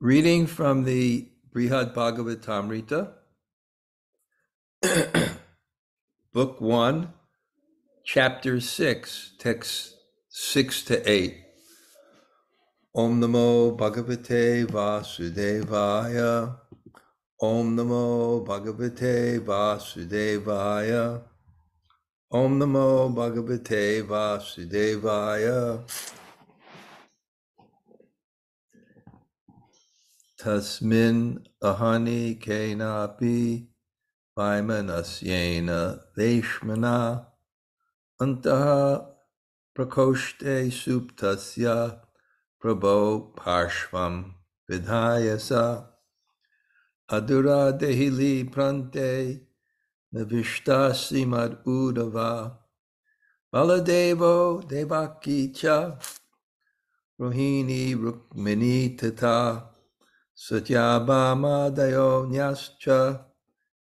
Reading from the Bṛhad-bhāgavatāmṛta, Book 1, Chapter 6, Texts 6 to 8. Om Namo Bhagavate Vasudevaya. Om Namo Bhagavate Vasudevaya. Om Namo Bhagavate Vasudevaya. Tasmin ahani kenapi vaimanasyena veshmana antaha prakoshte suptasya prabho parshvam vidhayasa adura dehili prante navishta mad udava baladevo devaki cha rohini rukmini tata Satyabhama dayo nyascha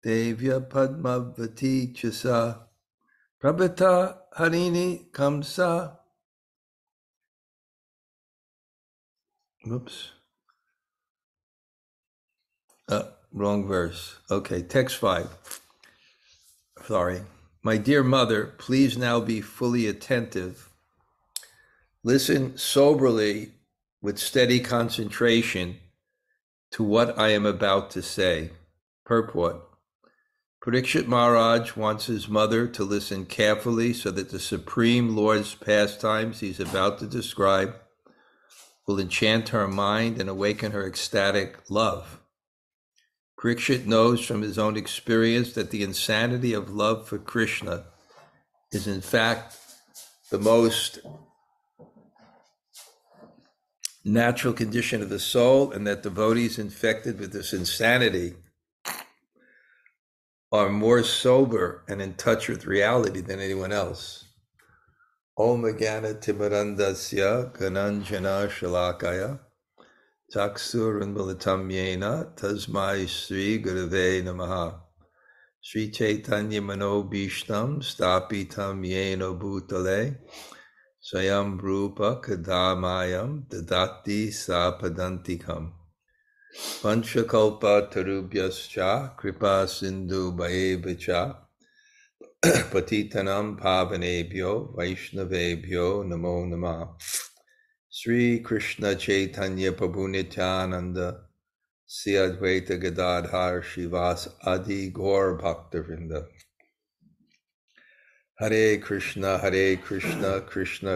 devya padmavati chasa prabhata harini kamsa. Oops. Wrong verse. Okay, text 5. Sorry. My dear mother, please now be fully attentive. Listen soberly with steady concentration to what I am about to say. Purport. Parikshit Maharaj wants his mother to listen carefully so that the Supreme Lord's pastimes he's about to describe will enchant her mind and awaken her ecstatic love. Parikshit knows from his own experience that the insanity of love for Krishna is in fact the most natural condition of the soul, and that devotees infected with this insanity are more sober and in touch with reality than anyone else. Om Jnana Timirandasya Gananjana Shalakaya Chaksur Unmilitam Yena Tasmai Sri Gurave Namaha Sri Chaitanya Mano Bhishtam Stapitam Yena Bhutale Swayam Rupa Kadamayam Dadati Sapadantikam Panchakalpa Tarubhyascha Kripa Sindhu Bhaevacha Patitanam Pavanebhyo Vaishnavebhyo Namo Namah. Sri Krishna Chaitanya Prabhu Nityananda Sri Advaita Gadadhar Shivas Adi Gaur Bhaktavinda. Hare Krishna, Krishna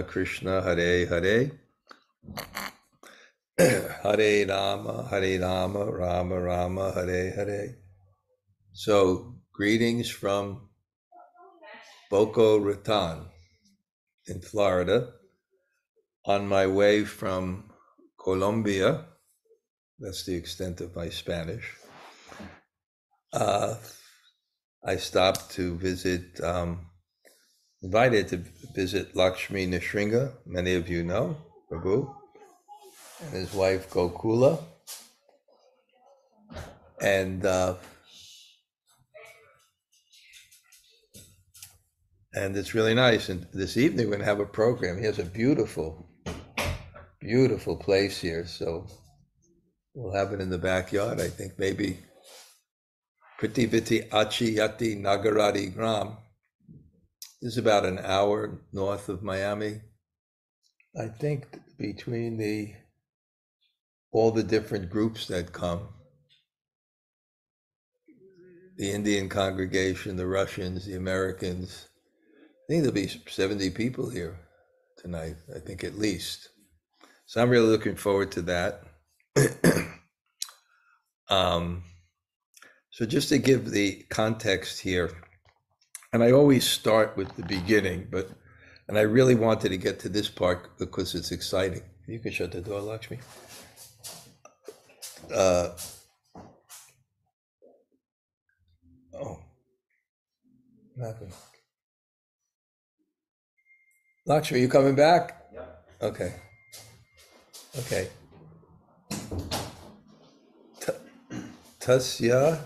Krishna, Hare Hare, Hare Rama, Rama Rama, Hare Hare. So, greetings from Boca Raton in Florida, on my way from Colombia. That's the extent of my Spanish. I stopped to visit, invited to visit Lakshmi Nisringa, many of you know, Prabhu, and his wife Gokula. And it's really nice. And this evening we're going to have a program. He has a beautiful, beautiful place here. So we'll have it in the backyard. I think maybe Prativiti Achi Yati Nagarati Gram. This is about an hour north of Miami. I think between all the different groups that come, the Indian congregation, the Russians, the Americans, I think there'll be 70 people here tonight, I think at least. So I'm really looking forward to that. So just to give the context here, and I always start with the beginning, and I really wanted to get to this part because it's exciting. You can shut the door, Lakshmi. Nothing. Lakshmi, you coming back? Yeah. Okay. Tasya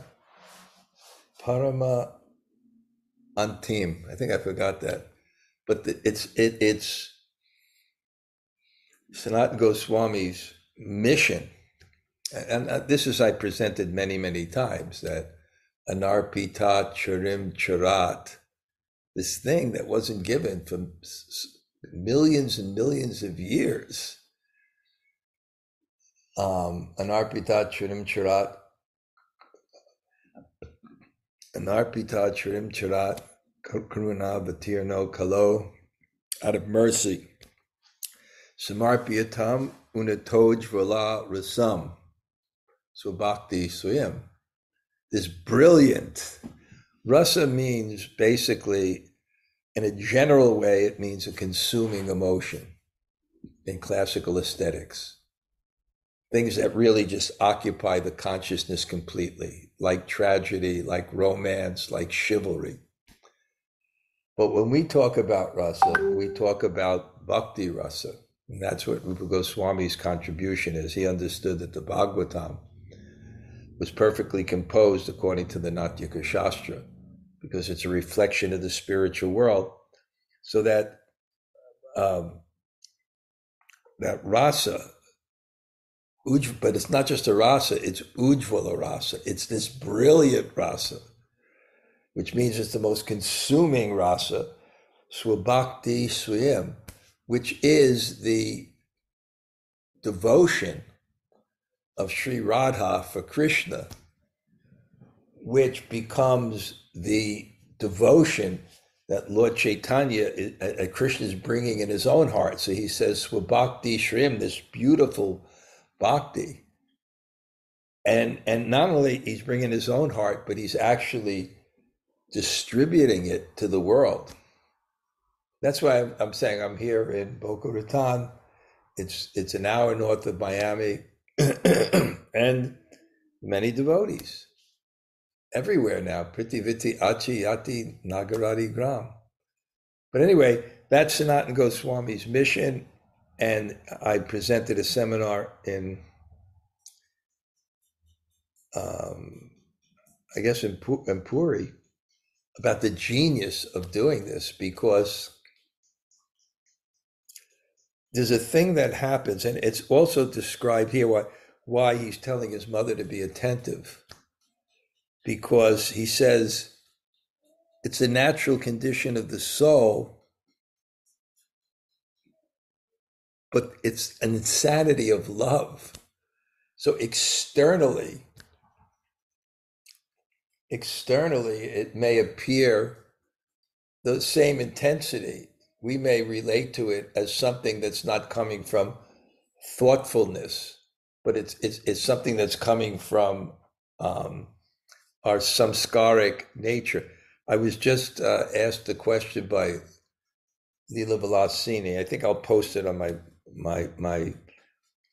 Parama Antim. I think I forgot that. But it's Sanatana Goswami's mission and this is I presented many, many times, that anarpita charim charat, this thing that wasn't given for millions and millions of years. Anarpita charim charat, anarpita charim charat, karuna vatirno kalo, out of mercy. Samarpyatam unatoj vala rasam, svabhakti svayam. This brilliant rasa means basically, in a general way, it means a consuming emotion in classical aesthetics. Things that really just occupy the consciousness completely, like tragedy, like romance, like chivalry. But when we talk about rasa, we talk about bhakti rasa. And that's what Rupa Goswami's contribution is. He understood that the Bhagavatam was perfectly composed according to the Natyaka Shastra, because it's a reflection of the spiritual world. So that that rasa, but it's not just a rasa, it's ujvala rasa. It's this brilliant rasa, which means it's the most consuming rasa, svabhakti svayam, which is the devotion of Sri Radha for Krishna, which becomes the devotion that Lord Chaitanya, Krishna is bringing in his own heart. So he says, Swabhakti Shrim, this beautiful bhakti. And not only he's bringing his own heart, but he's actually distributing it to the world. That's why I'm saying I'm here in Boca Raton. It's an hour north of Miami, and many devotees everywhere now. Pritiviti Achi Yati Nagarati Gram. But anyway, that's Sanatana Goswami's mission, and I presented a seminar in, I guess in Puri, about the genius of doing this, because there's a thing that happens, and it's also described here why he's telling his mother to be attentive, because he says it's a natural condition of the soul, but it's an insanity of love. So externally, it may appear the same intensity. We may relate to it as something that's not coming from thoughtfulness, but it's something that's coming from our samskaric nature. I was just asked a question by Leela Vilasini. I think I'll post it on my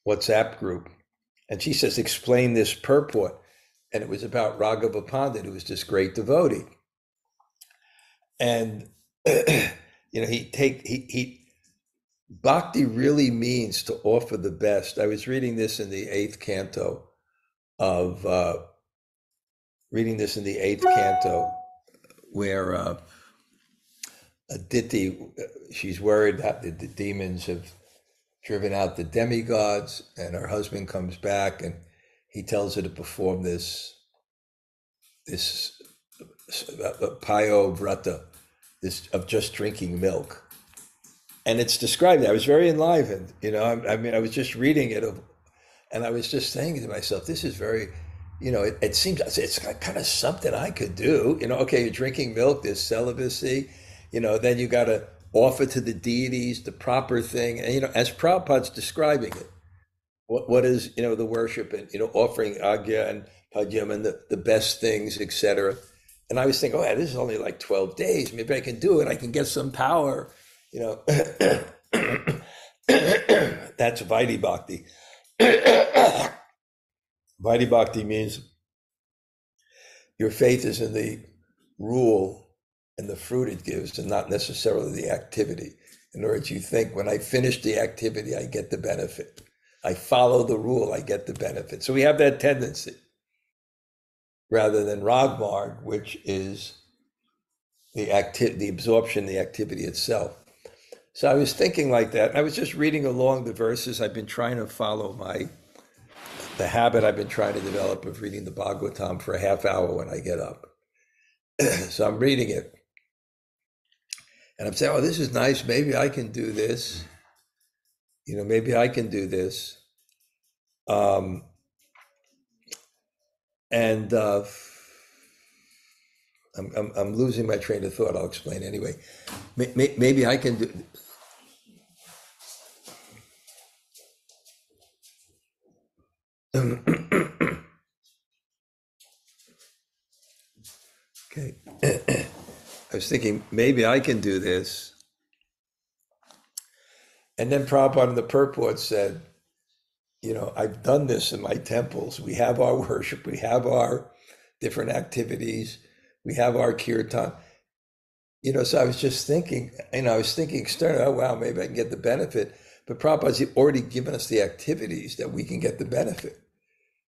WhatsApp group. And she says, explain this purport. And it was about Raghava Pandit, who was this great devotee. And bhakti really means to offer the best. I was reading this in the 8th canto where Aditi, she's worried that the demons have driven out the demigods, and her husband comes back and he tells her to perform this payo vrata, this of just drinking milk. And it's described. I was very enlivened. I was just reading it, and I was just saying to myself, this is very, it seems it's kind of something I could do. Okay, you're drinking milk, there's celibacy, then you got to offer to the deities the proper thing. And, as Prabhupada's describing it, what is, the worship and, offering agya and padyam and the best things, etc. And I was thinking, this is only like 12 days. Maybe I can do it. I can get some power. That's Vaidhi Bhakti. Vaidhi Bhakti means your faith is in the rule and the fruit it gives, and not necessarily the activity. In other words, you think, when I finish the activity, I get the benefit. I follow the rule, I get the benefit. So we have that tendency, rather than Ragmarg, which is the absorption, the activity itself. So I was thinking like that. I was just reading along the verses. I've been trying to follow my the habit I've been trying to develop of reading the Bhagavatam for a half hour when I get up. So I'm reading it. And I'm saying, oh, this is nice. Maybe I can do this. Maybe I can do this. And I'm losing my train of thought. I'll explain anyway. Maybe I can do. Okay. I was thinking, maybe I can do this. And then Prabhupada in the purport said, I've done this in my temples. We have our worship. We have our different activities. We have our kirtan. So I was just thinking, I was thinking externally, oh, wow, maybe I can get the benefit. But Prabhupada's already given us the activities that we can get the benefit.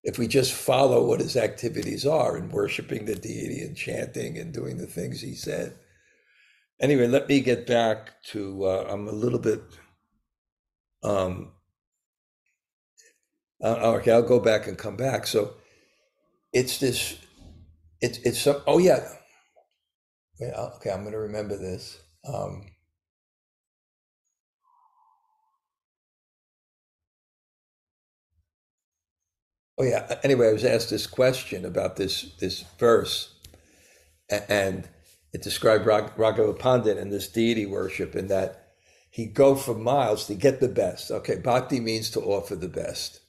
If we just follow what his activities are in worshiping the deity and chanting and doing the things he said. Anyway, let me get back to, I'm a little bit, okay, I'll go back and come back. So it's this, it's some, oh yeah. Okay, I'm going to remember this. Oh yeah. Anyway, I was asked this question about this verse, and it described Raghava Pandit and this deity worship, and that he'd go for miles to get the best. Okay, bhakti means to offer the best.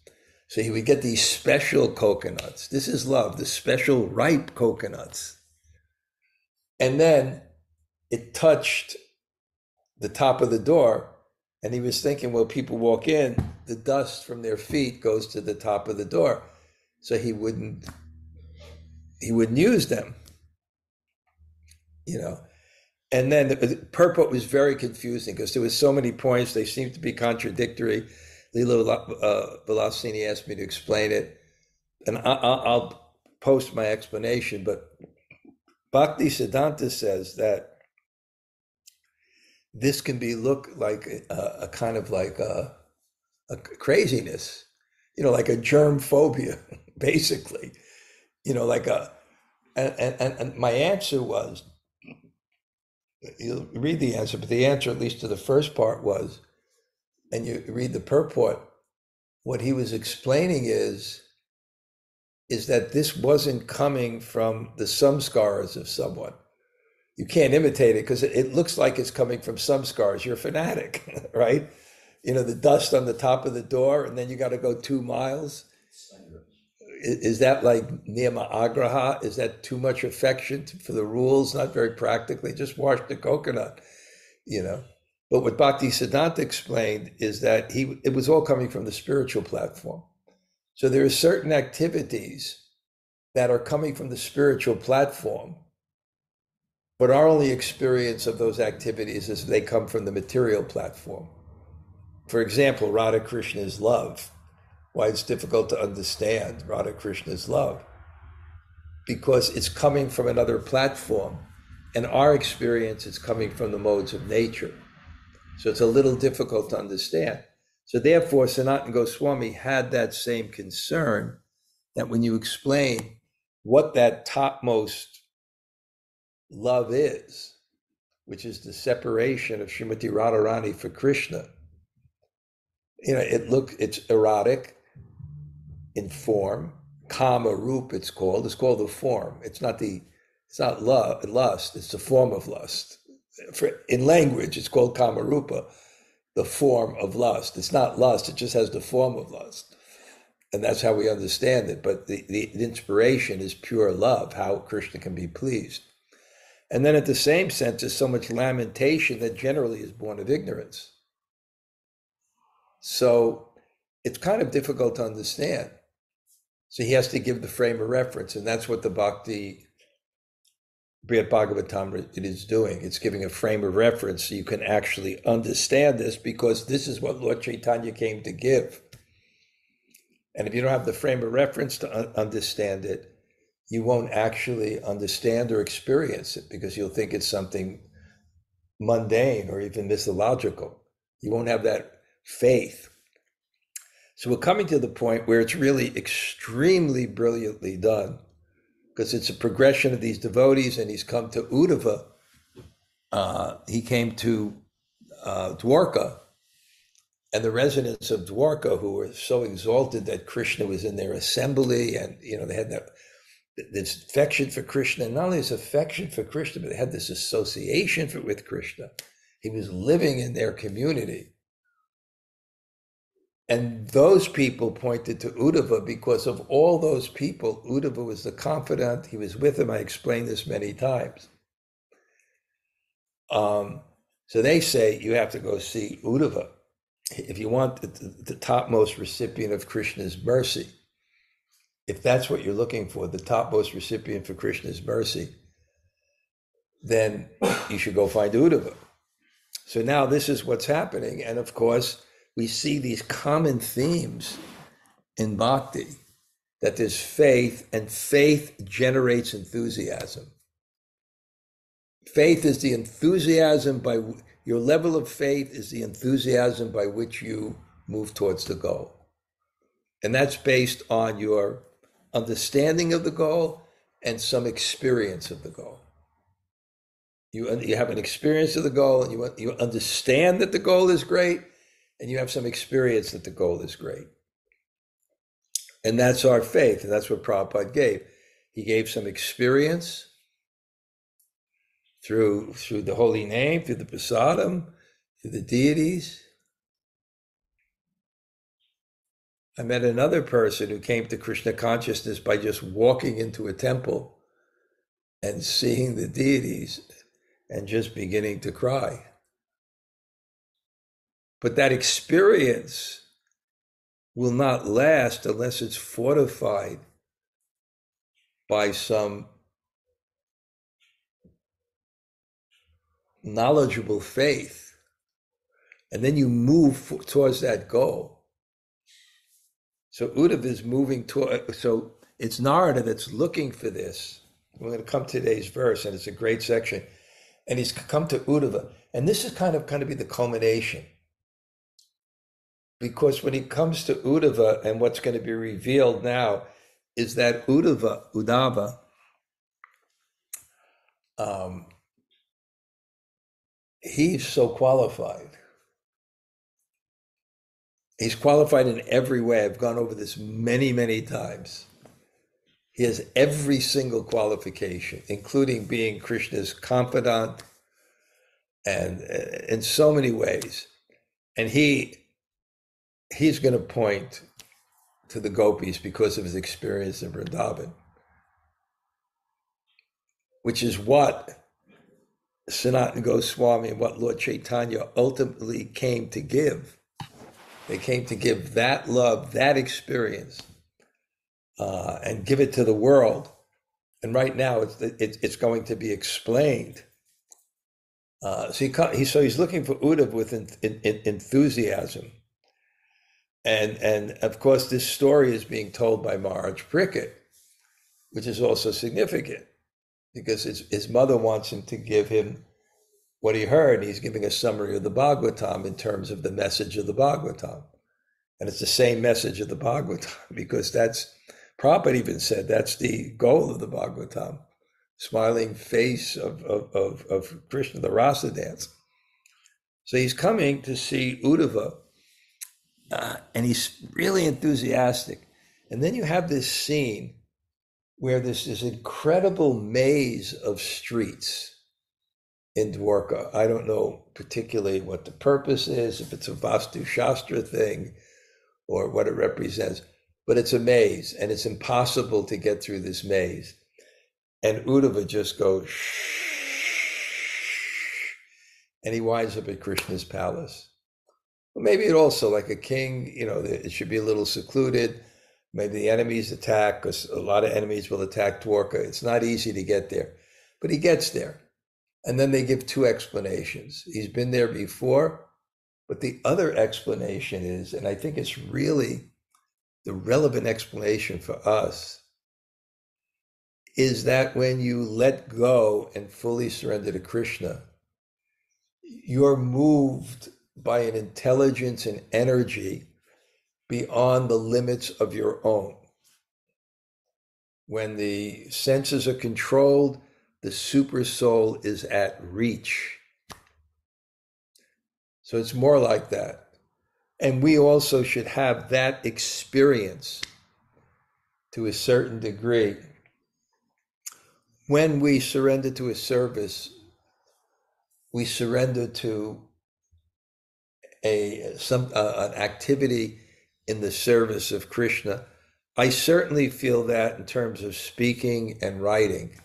So he would get these special coconuts. This is love, the special ripe coconuts. And then it touched the top of the door, and he was thinking, well, people walk in, the dust from their feet goes to the top of the door. So he wouldn't use them, And then the purport was very confusing because there was so many points. They seemed to be contradictory. Lila Vilasini asked me to explain it, and I'll post my explanation. But Bhakti Siddhanta says that this can be look like a kind of like a craziness, like a germ phobia, basically, like and my answer was, you'll read the answer, but the answer, at least to the first part, was, and you read the purport, what he was explaining is that this wasn't coming from the samskaras of someone. You can't imitate it because it looks like it's coming from samskaras. You're a fanatic, right? The dust on the top of the door, and then you got to go 2 miles. Is that like niyama agraha? Is that too much affection for the rules? Not very practically. Just wash the coconut, But what Bhakti Siddhanta explained is that it was all coming from the spiritual platform. So there are certain activities that are coming from the spiritual platform, but our only experience of those activities is they come from the material platform. For example, Radha Krishna's love. Why it's difficult to understand Radha Krishna's love? Because it's coming from another platform, and our experience is coming from the modes of nature. So it's a little difficult to understand. So therefore, Sanatana Goswami had that same concern, that when you explain what that topmost love is, which is the separation of Srimati Radharani for Krishna, it's erotic in form, kama roop it's called the form. It's not lust, it's the form of lust. In language, it's called kama rupa, the form of lust. It's not lust, it just has the form of lust. And that's how we understand it. But the inspiration is pure love, how Krishna can be pleased. And then at the same sense, there's so much lamentation that generally is born of ignorance. So it's kind of difficult to understand. So he has to give the frame of reference, and that's what the Bhakti Bṛhad-bhāgavatāmṛta is doing. It's giving a frame of reference so you can actually understand this, because this is what Lord Chaitanya came to give. And if you don't have the frame of reference to understand it, you won't actually understand or experience it, because you'll think it's something mundane or even mythological. You won't have that faith. So we're coming to the point where it's really extremely brilliantly done, because it's a progression of these devotees, and he's come to Uddhava. He came to Dwarka, and the residents of Dwarka, who were so exalted that Krishna was in their assembly, and they had this affection for Krishna, and not only this affection for Krishna, but they had this association with Krishna. He was living in their community. And those people pointed to Uddhava because of all those people. Uddhava was the confidant. He was with him. I explained this many times. So they say you have to go see Uddhava if you want the topmost recipient of Krishna's mercy. If that's what you're looking for, the topmost recipient for Krishna's mercy, then you should go find Uddhava. So now this is what's happening. And of course, we see these common themes in bhakti, that there's faith, and faith generates enthusiasm. Faith is the enthusiasm your level of faith is the enthusiasm by which you move towards the goal. And that's based on your understanding of the goal and some experience of the goal. You have an experience of the goal, and you understand that the goal is great, and you have some experience that the goal is great. And that's our faith, and that's what Prabhupada gave. He gave some experience through the holy name, through the prasadam, through the deities. I met another person who came to Krishna consciousness by just walking into a temple and seeing the deities and just beginning to cry. But that experience will not last unless it's fortified by some knowledgeable faith. And then you move towards that goal. So Uddhava is moving toward, so it's Narada that's looking for this. We're going to come to today's verse, and it's a great section. And he's come to Uddhava. And this is kind of going to be the culmination. Because when he comes to Uddhava, and what's going to be revealed now is that Uddhava, he's so qualified. He's qualified in every way. I've gone over this many, many times. He has every single qualification, including being Krishna's confidant, and in so many ways. And he's going to point to the gopis because of his experience in Vrindavan, which is what Sanatana Goswami and what Lord Chaitanya ultimately came to give. They came to give that love, that experience, and give it to the world. And right now, it's going to be explained. So he's looking for Uddhava with enthusiasm. And of course, this story is being told by Maharaj Bṛhad, which is also significant because his mother wants him to give him what he heard. He's giving a summary of the Bhagavatam in terms of the message of the Bhagavatam. And it's the same message of the Bhagavatam because Prabhupada even said that's the goal of the Bhagavatam, smiling face of Krishna, the rasa dance. So he's coming to see Uddhava, and he's really enthusiastic. And then you have this scene where there's this incredible maze of streets in Dwarka. I don't know particularly what the purpose is, if it's a Vastu Shastra thing or what it represents, but it's a maze, and it's impossible to get through this maze. And Uddhava just goes, and he winds up at Krishna's palace. Well, maybe it also, like a king, it should be a little secluded. Maybe the enemies attack, because a lot of enemies will attack Dwarka. It's not easy to get there, but he gets there. And then they give two explanations. He's been there before, but the other explanation is, and I think it's really the relevant explanation for us, is that when you let go and fully surrender to Krishna, you're moved by an intelligence and energy beyond the limits of your own. When the senses are controlled, the super soul is at reach. So it's more like that. And we also should have that experience to a certain degree. When we surrender to a service, we surrender to an activity in the service of Krishna. I certainly feel that in terms of speaking and writing,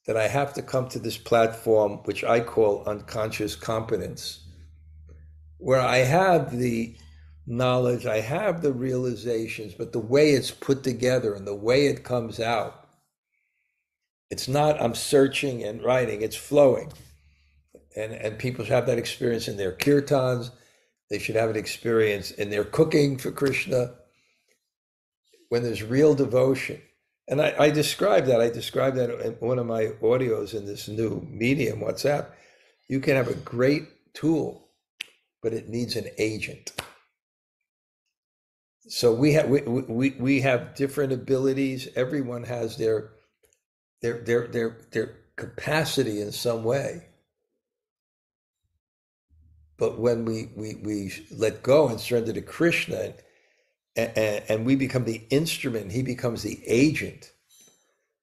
that I have to come to this platform, which I call unconscious competence, where I have the knowledge, I have the realizations, but the way it's put together and the way it comes out, it's not I'm searching and writing, it's flowing. And people should have that experience in their kirtans. They should have an experience in their cooking for Krishna, when there's real devotion. And I describe that. I describe that in one of my audios in this new medium, WhatsApp. You can have a great tool, but it needs an agent. So we have different abilities. Everyone has their capacity in some way. But when we let go and surrender to Krishna, and we become the instrument, he becomes the agent,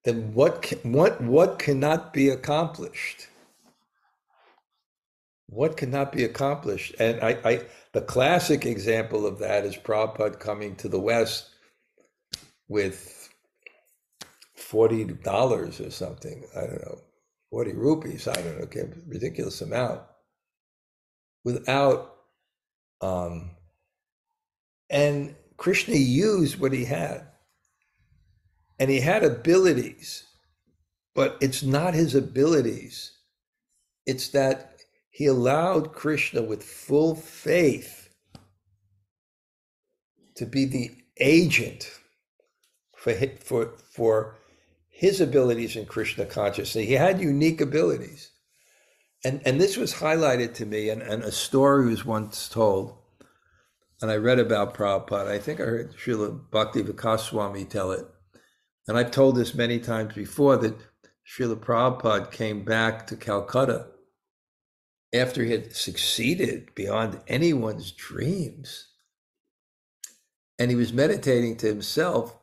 then what cannot be accomplished? What cannot be accomplished? And the classic example of that is Prabhupada coming to the West with $40 or something, I don't know, 40 rupees, I don't know, okay, ridiculous amount, without, and Krishna used what he had. And he had abilities, but it's not his abilities. It's that he allowed Krishna with full faith to be the agent for his abilities in Krishna consciousness. He had unique abilities. And this was highlighted to me, and a story was once told, and I read about Prabhupada. I think I heard Srila Bṛhad-bhāgavatāmṛta Swami tell it. And I've told this many times before, that Srila Prabhupada came back to Calcutta after he had succeeded beyond anyone's dreams. And he was meditating to himself,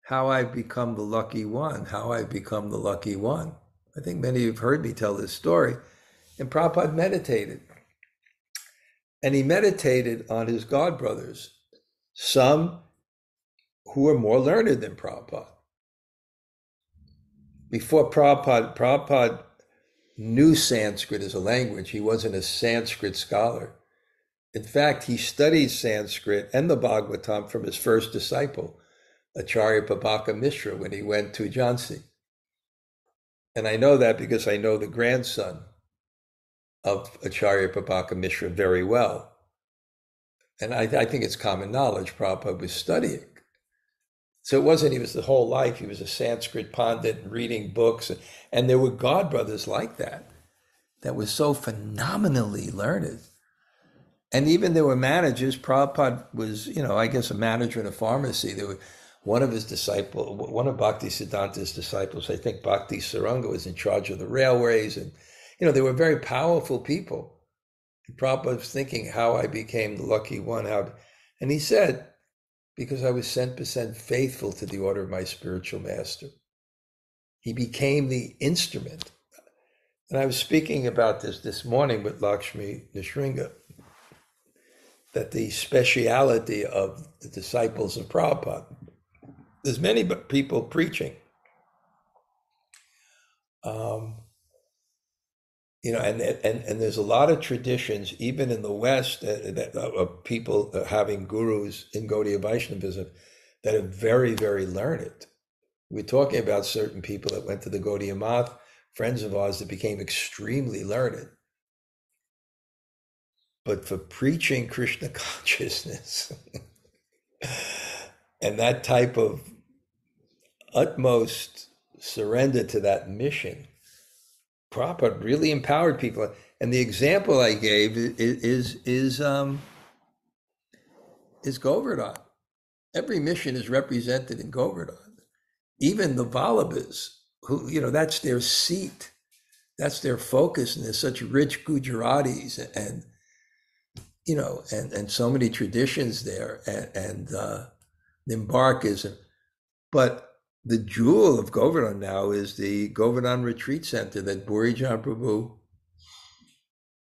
how I've become the lucky one, how I've become the lucky one. I think many of you have heard me tell this story. And Prabhupada meditated. And he meditated on his godbrothers, some who were more learned than Prabhupada. Before Prabhupada knew Sanskrit as a language. He wasn't a Sanskrit scholar. In fact, he studied Sanskrit and the Bhagavatam from his first disciple, Acharya Babaka Mishra, when he went to Jhansi. And I know that because I know the grandson of Acharya Babaka Mishra very well. And I think it's common knowledge Prabhupada was studying. So it wasn't he was the whole life, he was a Sanskrit pandit reading books. And there were godbrothers like that was so phenomenally learned. And even there were managers. Prabhupada was, I guess a manager in a pharmacy. There were one of his disciples, one of Bhakti Siddhanta's disciples, I think Bhakti Saranga, was in charge of the railways. And, they were very powerful people. And Prabhupada was thinking how I became the lucky one. And he said, because I was 100% faithful to the order of my spiritual master. He became the instrument. And I was speaking about this morning with Lakshmi Nisringa, that the speciality of the disciples of Prabhupada, there's many people preaching, and there's a lot of traditions, even in the West, of people having gurus in Gaudiya Vaishnavism that are very, very learned. We're talking about certain people that went to the Gaudiya Math, friends of ours that became extremely learned. But for preaching Krishna consciousness and that type of utmost surrender to that mission, Prabhupada really empowered people. And the example I gave is is Govardhan. Every mission is represented in Govardhan. Even the Vallabhas, who, that's their seat. That's their focus, and there's such rich Gujaratis and so many traditions there, and Nimbarkism. But the jewel of Govardhan now is the Govardhan Retreat Center that Burijan Prabhu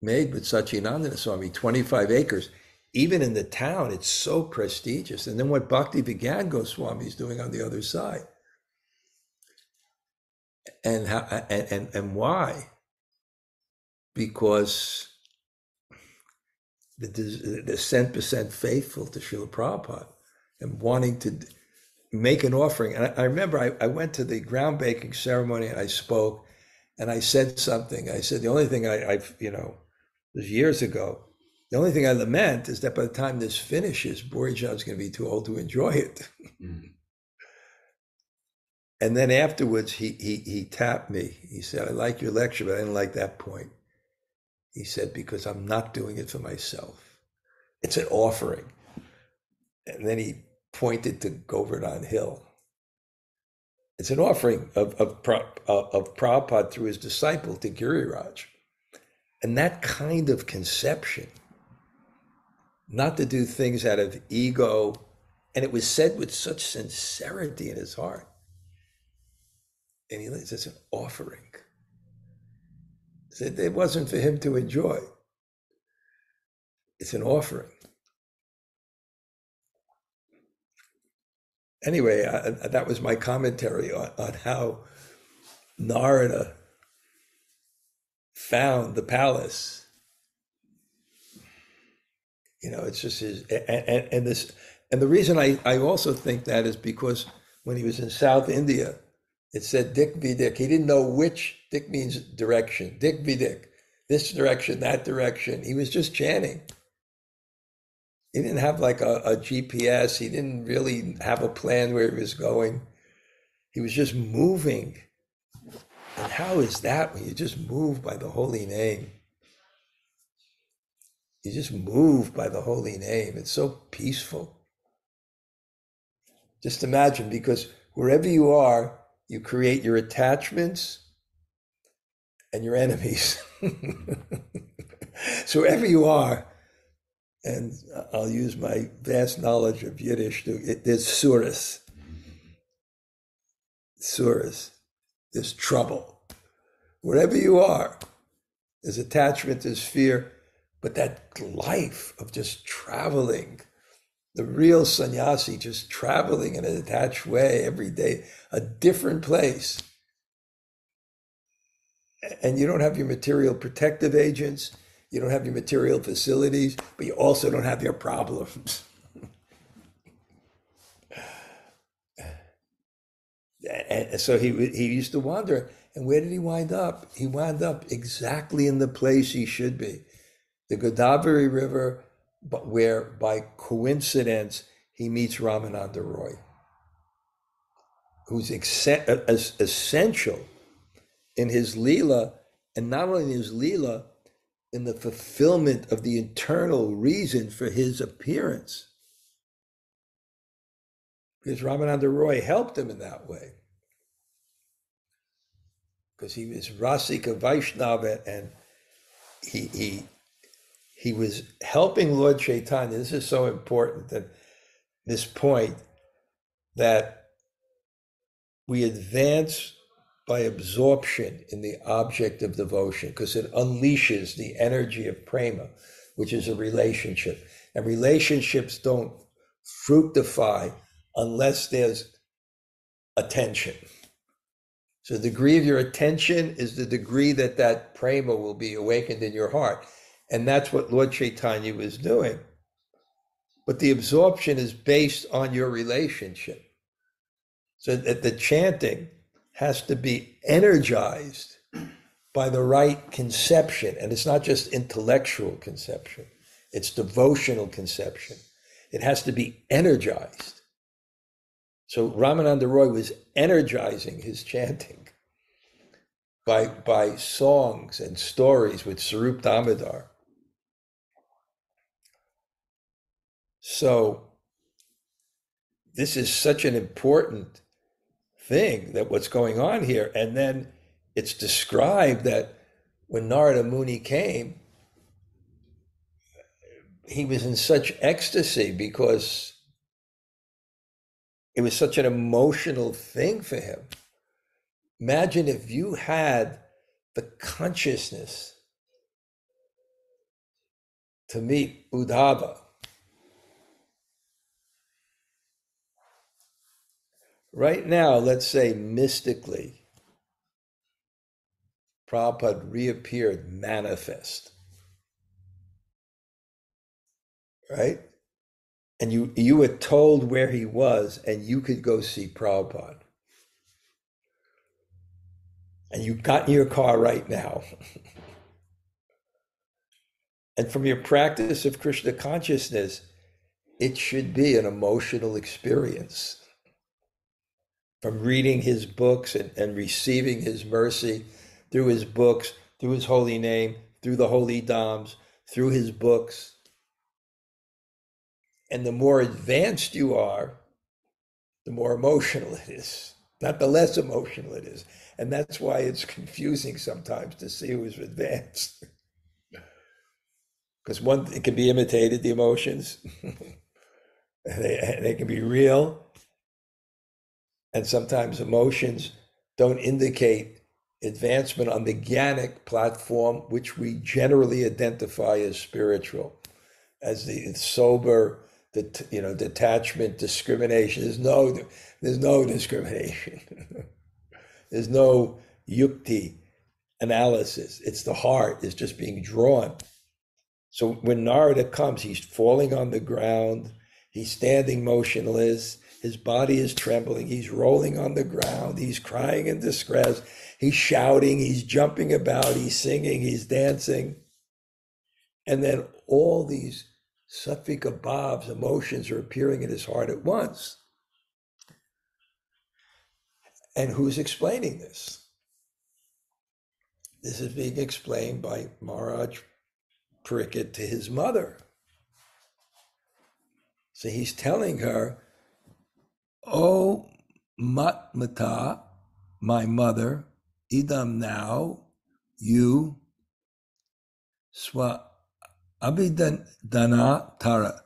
made with Satchidananda Swami, 25 acres. Even in the town, it's so prestigious. And then what Bhakti Vigyan Goswami is doing on the other side. And how, and why? Because the 10% faithful to Srila Prabhupada and wanting to make an offering. And I remember I went to the groundbreaking ceremony and I spoke and I said something. I said, the only thing I've it was years ago, the only thing I lament is that by the time this finishes, Burijan's going to be too old to enjoy it. Mm-hmm. And then afterwards, he tapped me. He said, I like your lecture, but I didn't like that point. He said, because I'm not doing it for myself. It's an offering. And then he pointed to Govardhan Hill. It's an offering of Prabhupada through his disciple to Giriraj. And that kind of conception, not to do things out of ego, and it was said with such sincerity in his heart. And he says, it's an offering. It wasn't for him to enjoy. It's an offering. Anyway, that was my commentary on how Narada found the palace. It's just his, and the reason I also think that is because when he was in South India, it said Dik Vidik. He didn't know which. Dik means direction. Dik Vidik. This direction, that direction. He was just chanting. He didn't have like a GPS. He didn't really have a plan where he was going. He was just moving. And how is that when you just move by the holy name? You just move by the holy name. It's so peaceful. Just imagine, because wherever you are, you create your attachments and your enemies. So wherever you are, and I'll use my vast knowledge of Yiddish, there's suras. Suras. There's trouble. Wherever you are, there's attachment, there's fear, but that life of just traveling, the real sannyasi just traveling in an attached way every day, a different place. And you don't have your material protective agents, you don't have your material facilities, but you also don't have your problems. And so he used to wander. And where did he wind up? He wound up exactly in the place he should be. The Godavari River, but where by coincidence he meets Ramananda Roy, who's essential in his Leela, and not only in his Leela, in the fulfillment of the internal reason for his appearance. Because Ramananda Roy helped him in that way. Because he was Rasika Vaishnava, and he was helping Lord Chaitanya. This is so important, that this point, that we advance by absorption in the object of devotion, because it unleashes the energy of prema, which is a relationship. And relationships don't fructify unless there's attention. So the degree of your attention is the degree that prema will be awakened in your heart. And that's what Lord Chaitanya was doing. But the absorption is based on your relationship. So that the chanting has to be energized by the right conception. And it's not just intellectual conception, it's devotional conception. It has to be energized. So Ramananda Roy was energizing his chanting by songs and stories with Sarup Damodar. So this is such an important thing, that what's going on here. And then it's described that when Narada Muni came, he was in such ecstasy because it was such an emotional thing for him. Imagine if you had the consciousness to meet Uddhava. Right now, let's say mystically, Prabhupada reappeared manifest, right? And you were told where he was, and you could go see Prabhupada. And you got in your car right now. And from your practice of Krishna consciousness, it should be an emotional experience. From reading his books and receiving his mercy through his books, through his holy name, through the holy idānīṁs, through his books. And the more advanced you are, the more emotional it is, not the less emotional it is. And that's why it's confusing sometimes to see who's advanced. Because it can be imitated, the emotions. They can be real. And sometimes emotions don't indicate advancement on the jnanic platform, which we generally identify as spiritual, as the sober, detachment, discrimination. There's no discrimination. There's no yukti analysis. It's the heart is just being drawn. So when Narada comes, he's falling on the ground. He's standing motionless. His body is trembling. He's rolling on the ground. He's crying in distress. He's shouting. He's jumping about. He's singing. He's dancing. And then all these sattvika bhavas, emotions, are appearing in his heart at once. And who's explaining this? This is being explained by Maharaj Parikshit to his mother. So he's telling her, "Oh, man-mātar, my mother, idaṁ now, you, sāvadhāna-tarā,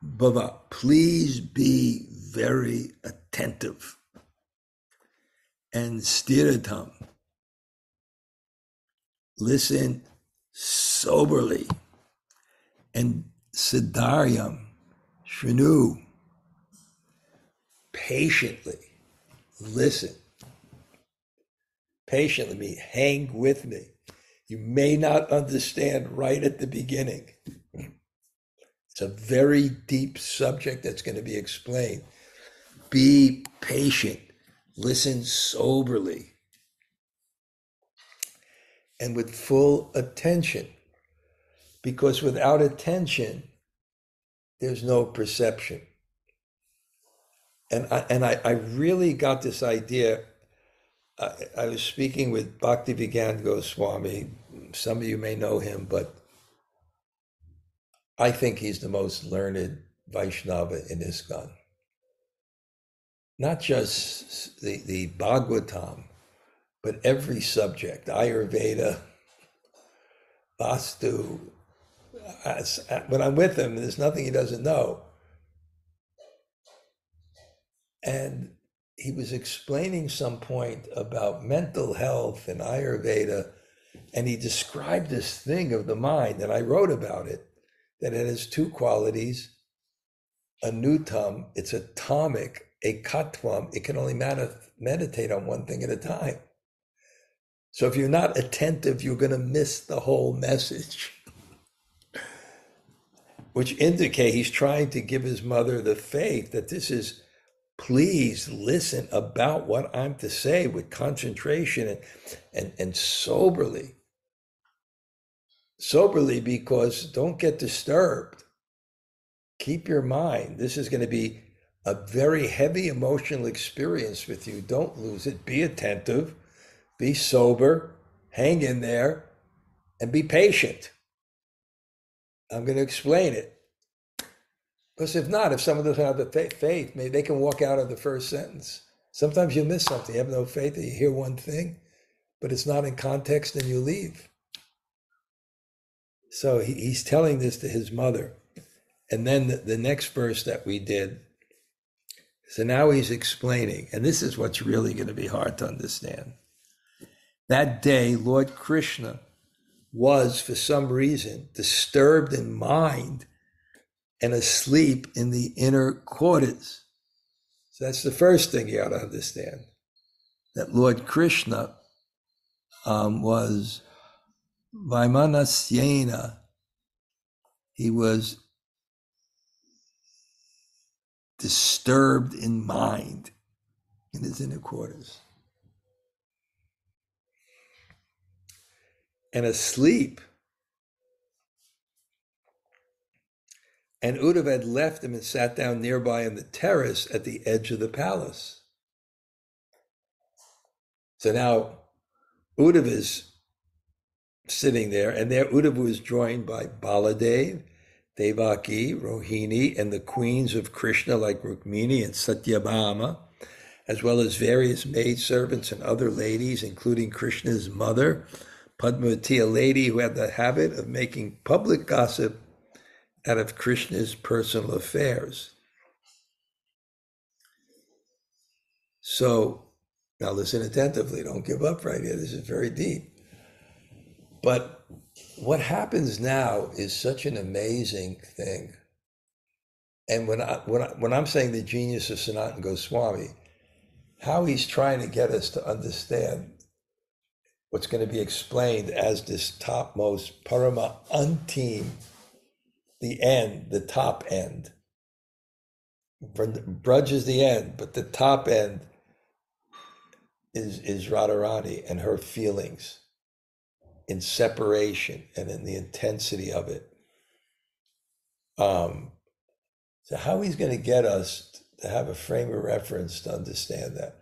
bhava, please be very attentive, and sthiratāṁ, listen soberly, and sa-dhairyaṁ, śṛṇv, patiently listen. Patiently, hang with me. You may not understand right at the beginning. It's a very deep subject that's going to be explained. Be patient. Listen soberly and with full attention, because without attention, there's no perception. And I really got this idea. I was speaking with Bhakti-Vedanta Swami. Some of you may know him, but I think he's the most learned Vaishnava in ISKCON. Not just the Bhagavatam, but every subject, Ayurveda, Vastu. When I'm with him, there's nothing he doesn't know. And he was explaining some point about mental health and Ayurveda, and he described this thing of the mind, and I wrote about it, that it has two qualities. Anutam, it's atomic. A tvaṁ, it can only meditate on one thing at a time. So if you're not attentive, you're going to miss the whole message. Which indicate he's trying to give his mother the faith that this is, please listen about what I'm to say with concentration and soberly. Soberly, because don't get disturbed. Keep your mind. This is going to be a very heavy emotional experience with you. Don't lose it. Be attentive, be sober, hang in there, and be patient. I'm going to explain it. Because if not, if someone doesn't have the faith, maybe they can walk out of the first sentence. Sometimes you miss something. You have no faith, and you hear one thing, but it's not in context, and you leave. So he's telling this to his mother. And then the next verse that we did, so now he's explaining, and this is what's really going to be hard to understand. That day, Lord Krishna was, for some reason, disturbed in mind and asleep in the inner quarters. So that's the first thing you ought to understand, that Lord Krishna was Vaimanasyena. He was disturbed in mind in his inner quarters and asleep. And Uddhava had left him and sat down nearby on the terrace at the edge of the palace. So now Uddhava is sitting there, and there Uddhava was joined by Baladev, Devaki, Rohini, and the queens of Krishna like Rukmini and Satyabhama, as well as various maidservants and other ladies, including Krishna's mother, Padmavati, a lady who had the habit of making public gossip out of Krishna's personal affairs. So, now listen attentively, don't give up right here, this is very deep. But what happens now is such an amazing thing. And when I'm saying the genius of Sanatana Goswami, how he's trying to get us to understand what's going to be explained as this topmost parama antim, the end, the top end. Braj is the end, but the top end is Radharani and her feelings in separation and in the intensity of it. So how he's going to get us to have a frame of reference to understand that.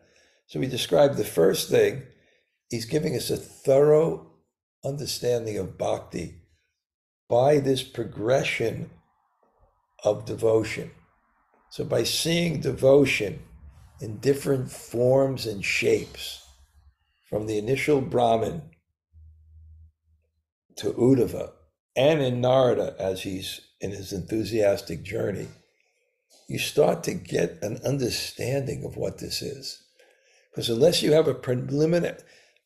So we described the first thing, he's giving us a thorough understanding of bhakti by this progression of devotion. So by seeing devotion in different forms and shapes, from the initial Brahmin to Uddhava, and in Narada as he's in his enthusiastic journey, you start to get an understanding of what this is. Because unless you have a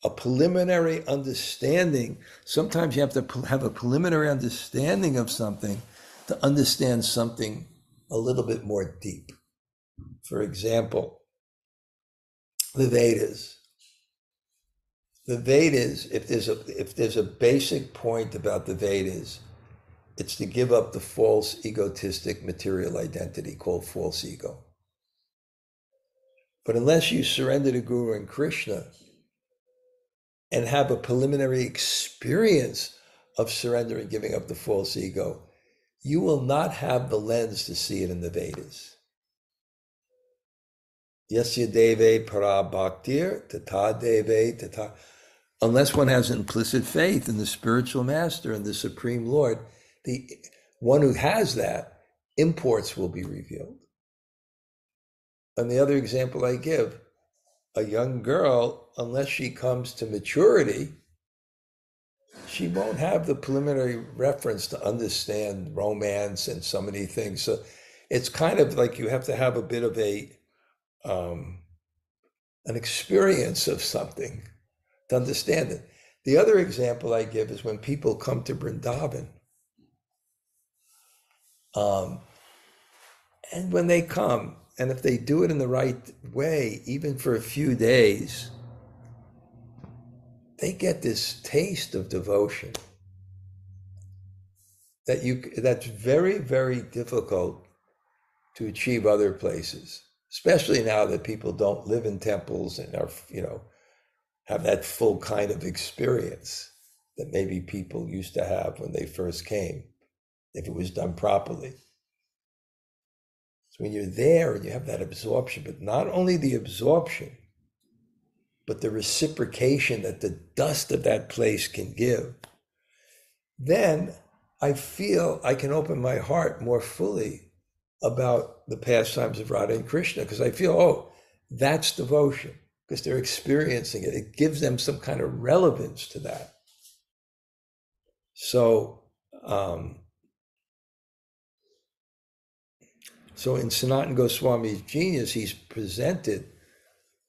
preliminary understanding, sometimes you have to have a preliminary understanding of something to understand something a little bit more deep. For example, the Vedas. The Vedas, if there's a basic point about the Vedas, it's to give up the false egotistic material identity called false ego. But unless you surrender to Guru and Krishna and have a preliminary experience of surrender and giving up the false ego, you will not have the lens to see it in the Vedas. Yasya deve para bhaktir, tata deve tata. Unless one has implicit faith in the spiritual master and the Supreme Lord, the one who has that, imports will be revealed. And the other example I give, a young girl, unless she comes to maturity, she won't have the preliminary reference to understand romance and so many things. So it's kind of like you have to have a bit of an experience of something to understand it. The other example I give is when people come to Vrindavan. And when they come, and if they do it in the right way, even for a few days, they get this taste of devotion that's very, very difficult to achieve other places, especially now that people don't live in temples and are, have that full kind of experience that maybe people used to have when they first came, if it was done properly. So when you're there and you have that absorption, but not only the absorption, but the reciprocation that the dust of that place can give, then I feel I can open my heart more fully about the pastimes of Radha and Krishna, because I feel, oh, that's devotion, because they're experiencing it. It gives them some kind of relevance to that. So in Sanatana Goswami's genius, he's presented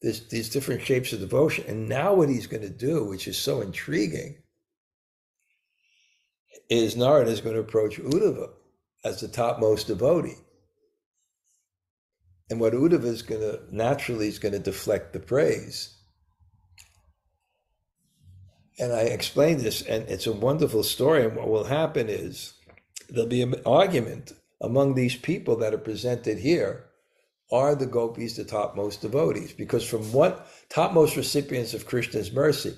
these different shapes of devotion. And now what he's going to do, which is so intriguing, is Narada is going to approach Uddhava as the topmost devotee. And what Uddhava is going to, naturally, is going to deflect the praise. And I explained this, and it's a wonderful story. And what will happen is there'll be an argument among these people that are presented here. Are the gopis the topmost devotees? Because from what topmost recipients of Krishna's mercy?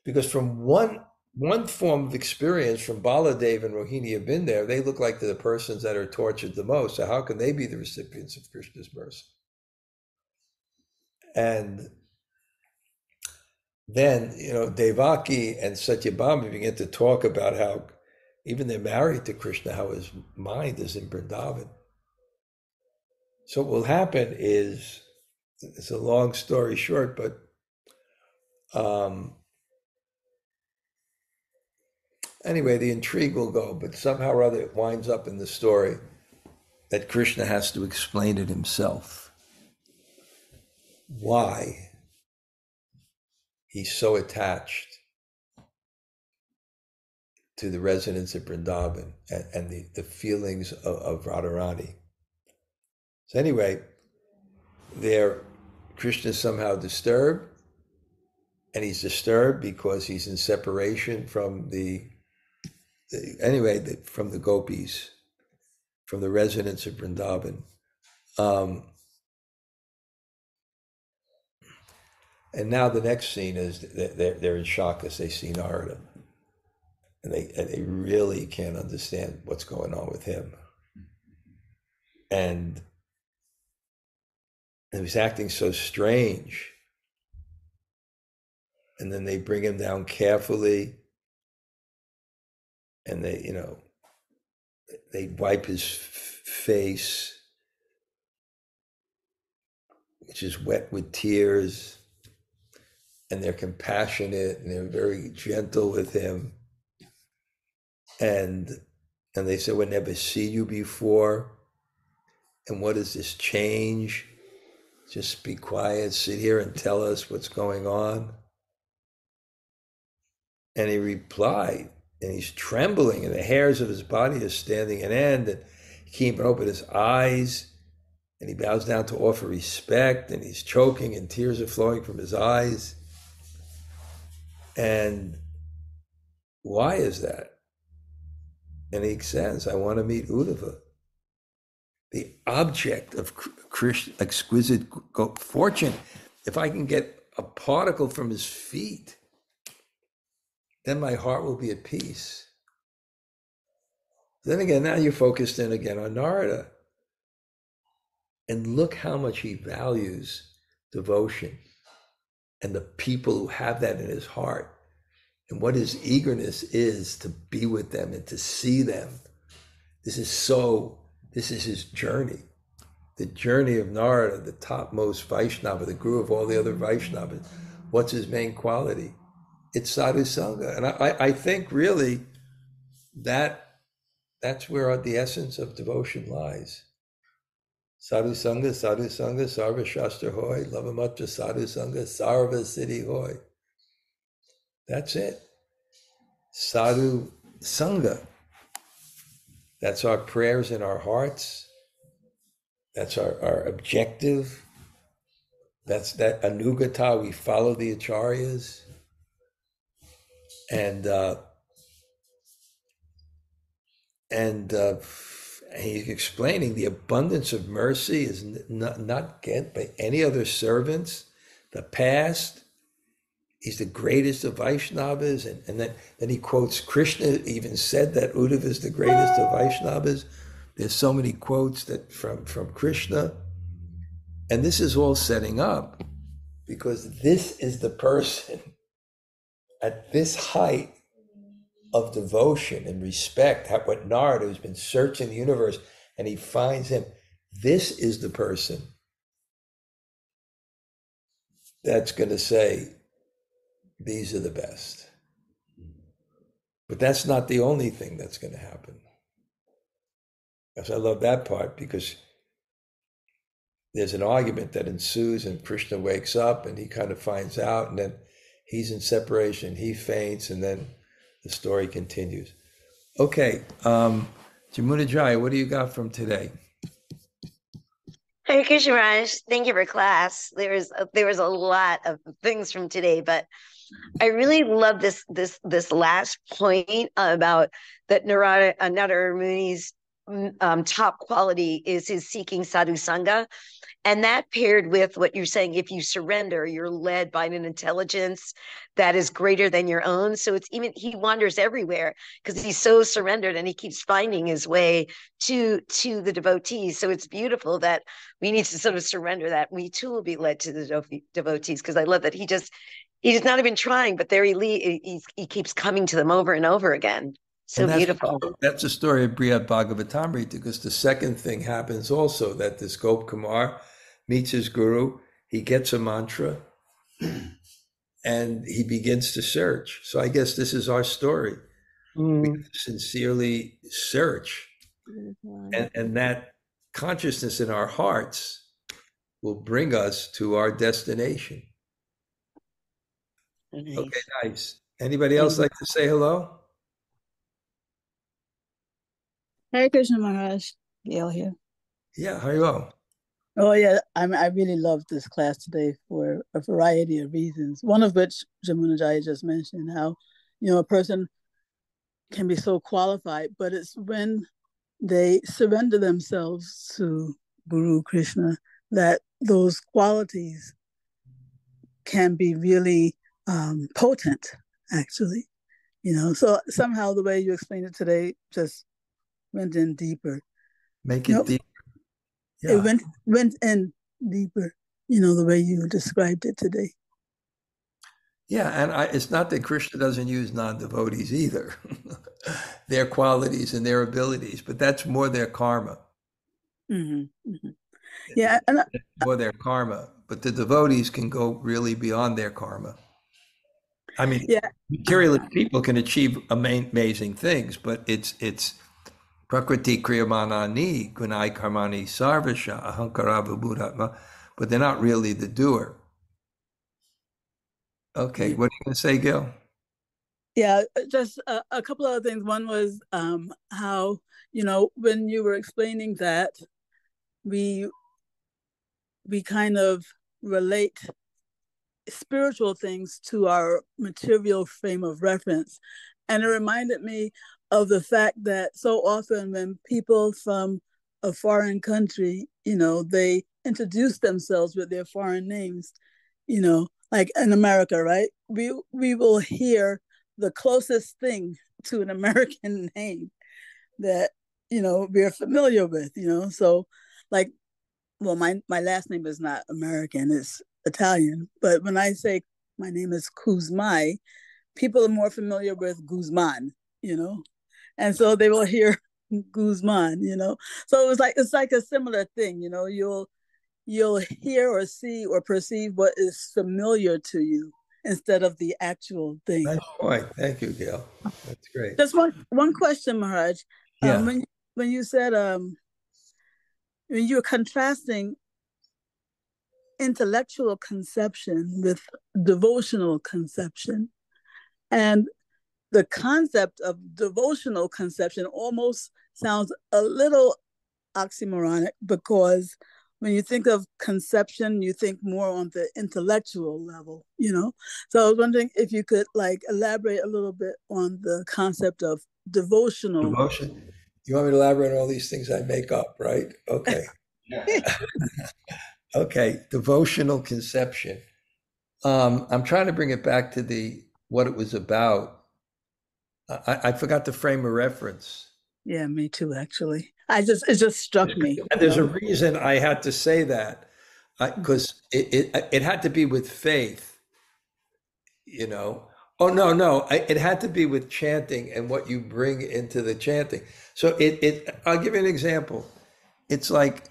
Because from one form of experience, from Baladev and Rohini have been there, they look like the persons that are tortured the most. So how can they be the recipients of Krishna's mercy? And then, Devaki and Satyabhama begin to talk about how even they're married to Krishna, how his mind is in Vrindavan. So what will happen is, it's a long story short, but anyway, the intrigue will go, but somehow or other it winds up in the story that Krishna has to explain it himself. Why he's so attached to the residents of Vrindavan and the feelings of Radharani. So anyway, Krishna is somehow disturbed, and he's disturbed because he's in separation from from the gopis, from the residents of Vrindavan. And now the next scene is they're in shock as they see Narada, and they really can't understand what's going on with him. And he was acting so strange. And then they bring him down carefully, and they wipe his face, which is wet with tears, and they're compassionate and they're very gentle with him. And they say, "We never see you before. And what is this change? Just be quiet, sit here and tell us what's going on." And he replied, and he's trembling, and the hairs of his body are standing on end, and he can't even open his eyes, and he bows down to offer respect, and he's choking, and tears are flowing from his eyes. And why is that? And he says, "I want to meet Uddhava, the object of Krishna's exquisite fortune. If I can get a particle from his feet, then my heart will be at peace." Then again, now you're focused in again on Narada. And look how much he values devotion and the people who have that in his heart, and what his eagerness is to be with them and to see them. This is his journey. The journey of Narada, the topmost Vaishnava, the guru of all the other Vaishnavas. What's his main quality? It's sadhu sanga. And I think really that's where the essence of devotion lies. Sadhu sanga, sarva shastra hoy, lavamatra sadhu sanga, sarva siddhi hoy. That's it. Sadhu sanga. That's our prayers in our hearts. That's our objective. That's that anugata, we follow the acharyas. And he's explaining the abundance of mercy is not get by any other servants. The past, he's the greatest of Vaishnavas, and then he quotes Krishna even said that Uddhava is the greatest of Vaishnavas. There's so many quotes that from Krishna, and this is all setting up because this is the person at this height of devotion and respect, what Narada, who's been searching the universe, and he finds him. this is the person that's going to say, these are the best. But that's not the only thing that's going to happen. Because I love that part, because there's an argument that ensues and Krishna wakes up and he kind of finds out, and then he's in separation, he faints, and then the story continues. Okay, Jamuna Jaya, what do you got from today? Hare Krishna Maharaj, thank you for class. There was a lot of things from today, but I really love this last point about that Narada Muni's top quality is his seeking sadhu sanga. And that paired with what you're saying, if you surrender, you're led by an intelligence that is greater than your own. So it's even, he wanders everywhere because he's so surrendered and he keeps finding his way to the devotees. So it's beautiful that we need to sort of surrender that. We too will be led to the devotees, because I love that he's not even trying, but there he keeps coming to them over and over again. So beautiful. That's the story of Bṛhad-bhāgavatāmṛta, because the second thing happens also, that this Gop Kumar meets his guru, he gets a mantra, and he begins to search. So I guess this is our story. We sincerely search, and that consciousness in our hearts will bring us to our destination. Nice. Okay, nice. Anybody else like to say hello? Hare Krishna Maharaj, Gail here. Yeah, hello. Oh yeah, I really loved this class today for a variety of reasons. One of which Jamuna Jaya just mentioned, how a person can be so qualified, but it's when they surrender themselves to Guru Krishna that those qualities can be really potent, actually. So somehow the way you explained it today just went in deeper. Make it deeper. Yeah. It went in deeper, the way you described it today. Yeah, and it's not that Krishna doesn't use non-devotees either. Their qualities and their abilities, but that's more their karma. Mm-hmm. Mm-hmm. Yeah, more their karma. But the devotees can go really beyond their karma. I mean, materialist people can achieve amazing things, but it's prakriti kriyamanani gunai karmani sarvasha ahankara vibhudatma, but they're not really the doer. Okay, what are you going to say, Gil? Yeah, just a couple other things. One was how, when you were explaining that, we kind of relate spiritual things to our material frame of reference. And it reminded me of the fact that so often when people from a foreign country, they introduce themselves with their foreign names, like in America, right? We will hear the closest thing to an American name that, we're familiar with, So like, well, my last name is not American, it's Italian. But when I say my name is Kuzmai, people are more familiar with Guzman, and so they will hear Guzman, So it's like a similar thing, you'll hear or see or perceive what is familiar to you instead of the actual thing. Nice point. Thank you, Gail. That's great. Just one question, Maharaj. Yeah. When you said when you're contrasting intellectual conception with devotional conception, and the concept of devotional conception almost sounds a little oxymoronic, because when you think of conception, you think more on the intellectual level, So I was wondering if you could elaborate a little bit on the concept of devotional. Devotion. You want me to elaborate on all these things I make up, right? Okay. Okay, devotional conception. I'm trying to bring it back to what it was about. I forgot the frame of reference. Yeah, me too, actually. It just struck me. And there's a reason I had to say that, because it had to be with faith, Oh, no, it had to be with chanting and what you bring into the chanting. So I'll give you an example. It's like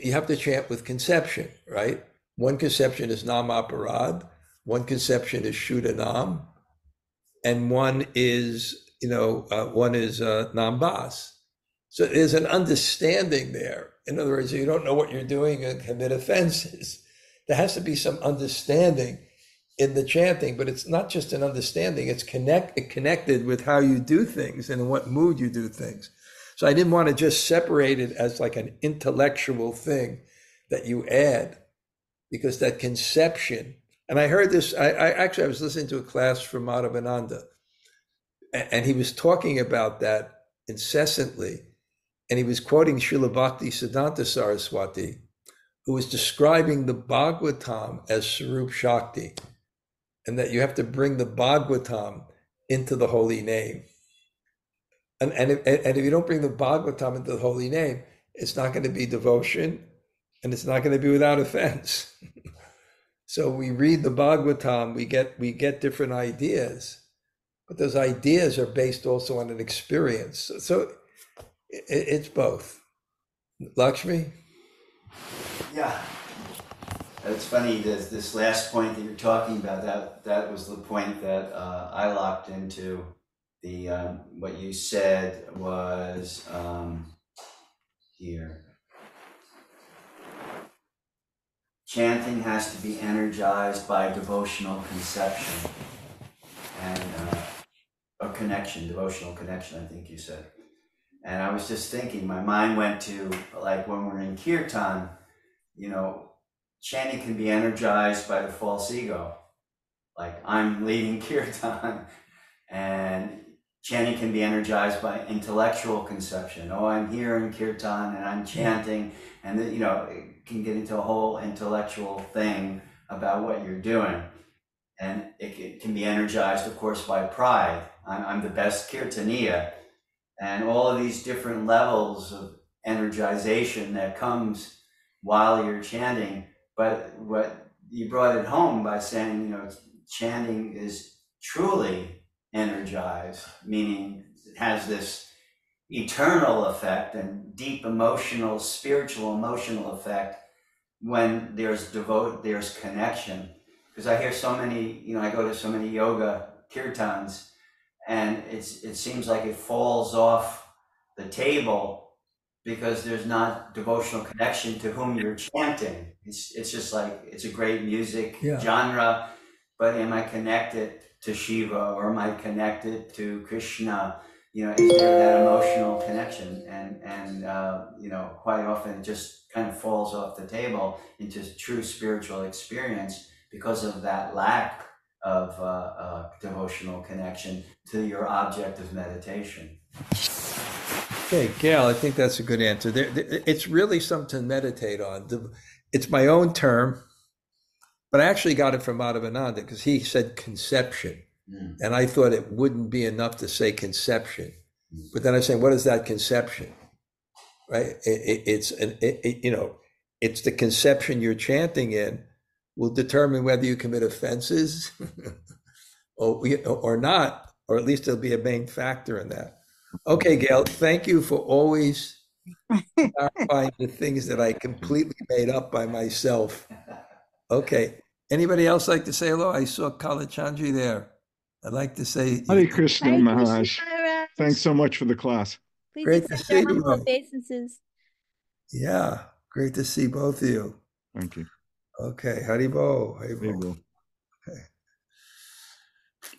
you have to chant with conception, right? One conception is nam-mā-parād, one conception is śṛṇv, and one is, nam-bās. So there's an understanding there. In other words, you don't know what you're doing and commit offenses. There has to be some understanding in the chanting, but it's not just an understanding, it's connected with how you do things and in what mood you do things. So I didn't want to just separate it as like an intellectual thing that you add, because that conception, and I heard this, I was listening to a class from Madhavananda, and he was talking about that incessantly, and he was quoting Srila Bhakti-siddhanta Saraswati, who was describing the Bhagavatam as Sarup Shakti, and that you have to bring the Bhagavatam into the holy name. And if you don't bring the Bhagavatam into the holy name, it's not going to be devotion, and it's not going to be without offense. So we read the Bhagavatam, we get different ideas, but those ideas are based also on an experience. So it's both. Lakshmi? Yeah. It's funny, this last point that you're talking about, that was the point that I locked into. What you said was here. Chanting has to be energized by devotional conception and a connection, devotional connection, I think you said. And I was just thinking, my mind went to, like, when we're in kirtan, chanting can be energized by the false ego. Like, I'm leading kirtan, and chanting can be energized by intellectual conception. Oh, I'm here in kirtan and I'm chanting, and it can get into a whole intellectual thing about what you're doing. And it can be energized, of course, by pride. I'm the best kirtaniya. And all of these different levels of energization that comes while you're chanting. But what you brought it home by saying, chanting is truly energized, meaning it has this eternal effect and deep emotional, spiritual emotional effect when there's connection. Because I hear so many, I go to so many yoga kirtans, and it seems like it falls off the table because there's not devotional connection to whom you're chanting. It's just like, it's a great music genre, but am I connected to Shiva, or am I connected to Krishna? Is there that emotional connection? And quite often it just kind of falls off the table into true spiritual experience because of that lack of devotional connection to your object of meditation. Okay, Gail, I think that's a good answer. It's really something to meditate on. It's my own term, but I actually got it from Madhavananda because he said conception. And I thought it wouldn't be enough to say conception. But then I say, what is that conception? Right? It's the conception you're chanting in will determine whether you commit offenses or not, or at least it'll be a main factor in that. Okay, Gail, thank you for always clarifying the things that I completely made up by myself. Okay. Anybody else like to say hello? I saw Kalachandri there. I'd like to say Hare Krishna, Hare Maharaj. Krishna, Maharaj. Thanks so much for the class. Please Great to accept see our you. humble obeisances. Yeah, great to see both of you. Thank you. Okay, Haribo. Haribo.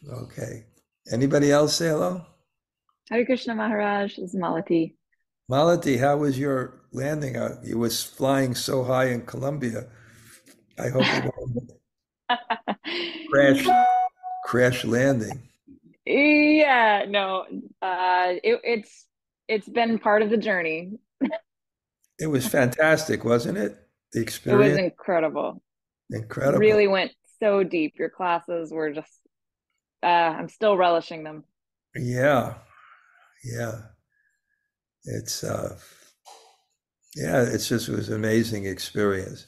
Okay. Anybody else say hello? Hare Krishna, Maharaj. This is Malati. Malati, how was your landing? You was flying so high in Colombia. I hope you don't crash landing. Yeah, no. It's been part of the journey. It was fantastic, wasn't it? The It experience. was incredible. Incredible. Really went so deep. Your classes were just, I'm still relishing them. Yeah. It was an amazing experience.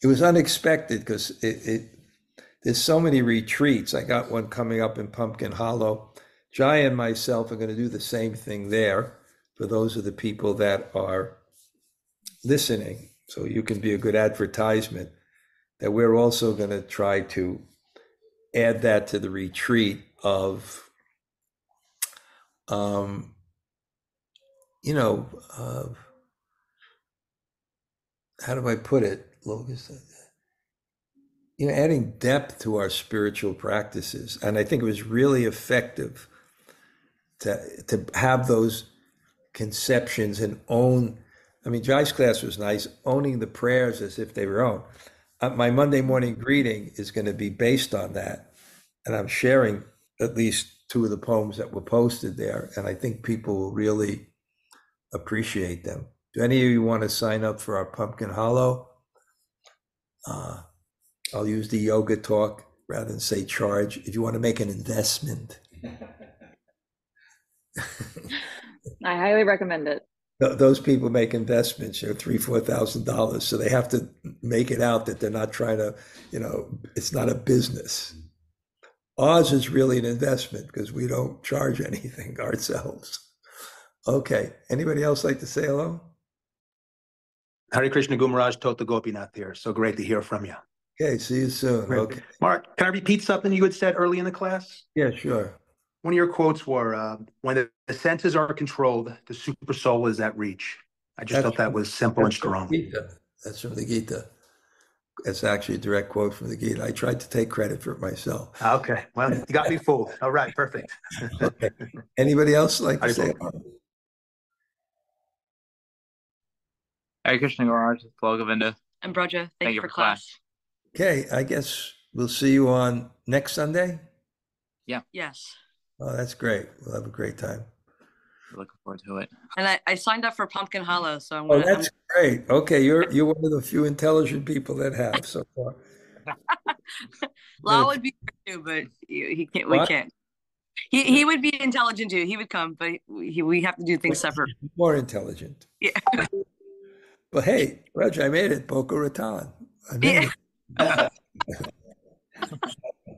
It was unexpected because there's so many retreats. I got one coming up in Pumpkin Hollow. Jai and myself are going to do the same thing there for those of the people that are listening. So you can be a good advertisement that we're also going to try to add that to the retreat of, how do I put it, Locus? Adding depth to our spiritual practices. And I think it was really effective to have those conceptions and own. I mean, Jai's class was nice, owning the prayers as if they were own. My Monday morning greeting is going to be based on that. And I'm sharing at least 2 of the poems that were posted there. And I think people will really appreciate them. Do any of you want to sign up for our Pumpkin Hollow? I'll use the yoga talk rather than say charge. If you want to make an investment. I highly recommend it. Those people make investments, $3,000-$4,000. So they have to make it out that they're not trying to, it's not a business. Ours is really an investment because we don't charge anything ourselves. Okay. Anybody else like to say hello? Hare Krishna Gumaraj Tota Gopinath here. So great to hear from you. Okay. See you soon. Great. Okay. Mark, can I repeat something you had said early in the class? Yeah, sure. One of your quotes were, when the senses are controlled, the super soul is at reach. I just thought that was simple and strong. That's from the Gita. It's actually a direct quote from the Gita. I tried to take credit for it myself. Okay. Well, you got me fooled. All right. Perfect. Okay. Anybody else like to say? Hare Krishna Gumaraj, Govinda. And Bṛhad, thank you for class. Okay, I guess we'll see you on next Sunday. Yeah. Yes. Oh, that's great. We'll have a great time. We're looking forward to it. And I signed up for Pumpkin Hollow, so I'm Oh, gonna. that's great. Okay, you're one of the few intelligent people that have so far. Lau would be there too, but he can't. What? We can't. He would be intelligent too. He would come, but we have to do things separate. More intelligent. Yeah. But hey, Reg, I made it. Boca Raton. I made it.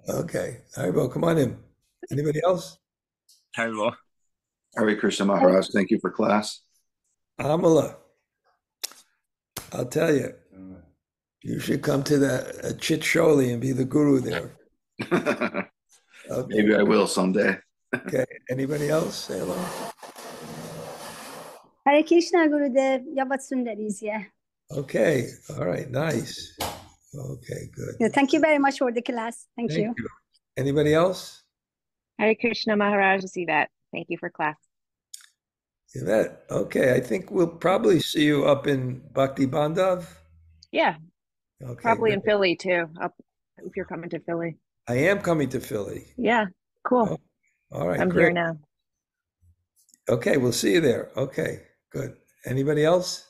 Okay. All right, well, come on in. Anybody else? Terrible. Hare Krishna Maharaj, thank you for class. Amala, I'll tell you, you should come to the Chit Sholi and be the guru there. Okay. Maybe I will someday. Okay. Anybody else? Say hello. Hare Krishna Gurudev, Yabat Sundaris, yeah. Okay. All right. Nice. Okay, good. Yeah, thank you very much for the class. Thank you. Anybody else? Hare Krishna Maharaj, see that. Thank you for class. See that? Okay. I think we'll probably see you up in Bhakti Bandhav. Yeah. Okay. Probably in good. Philly too. If you're coming to Philly. I am coming to Philly. Yeah. Cool. Oh, all right. I'm great. here now. Okay. We'll see you there. Okay. Good. Anybody else?